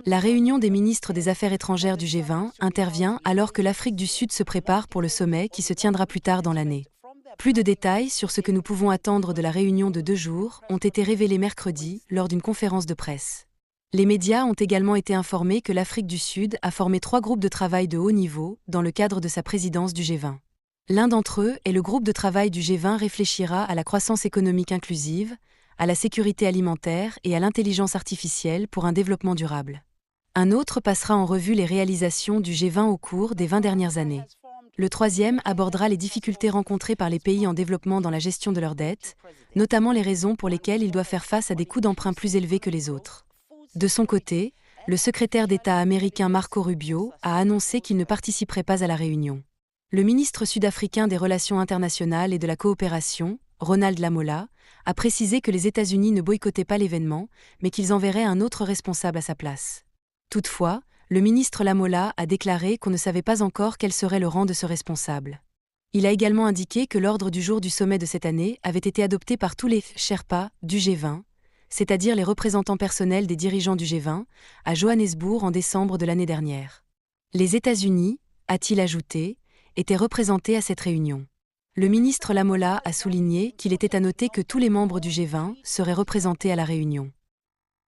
La réunion des ministres des Affaires étrangères du G20 intervient alors que l'Afrique du Sud se prépare pour le sommet qui se tiendra plus tard dans l'année. Plus de détails sur ce que nous pouvons attendre de la réunion de 2 jours ont été révélés mercredi lors d'une conférence de presse. Les médias ont également été informés que l'Afrique du Sud a formé 3 groupes de travail de haut niveau dans le cadre de sa présidence du G20. L'un d'entre eux est le groupe de travail du G20 réfléchira à la croissance économique inclusive, à la sécurité alimentaire et à l'intelligence artificielle pour un développement durable. Un autre passera en revue les réalisations du G20 au cours des 20 dernières années. Le troisième abordera les difficultés rencontrées par les pays en développement dans la gestion de leurs dettes, notamment les raisons pour lesquelles ils doivent faire face à des coûts d'emprunt plus élevés que les autres. De son côté, le secrétaire d'État américain Marco Rubio a annoncé qu'il ne participerait pas à la réunion. Le ministre sud-africain des Relations internationales et de la coopération, Ronald Lamola, a précisé que les États-Unis ne boycottaient pas l'événement, mais qu'ils enverraient un autre responsable à sa place. Toutefois, le ministre Lamola a déclaré qu'on ne savait pas encore quel serait le rang de ce responsable. Il a également indiqué que l'ordre du jour du sommet de cette année avait été adopté par tous les Sherpas du G20, c'est-à-dire les représentants personnels des dirigeants du G20, à Johannesburg en décembre de l'année dernière. Les États-Unis, a-t-il ajouté, étaient représentés à cette réunion. Le ministre Lamola a souligné qu'il était à noter que tous les membres du G20 seraient représentés à la réunion.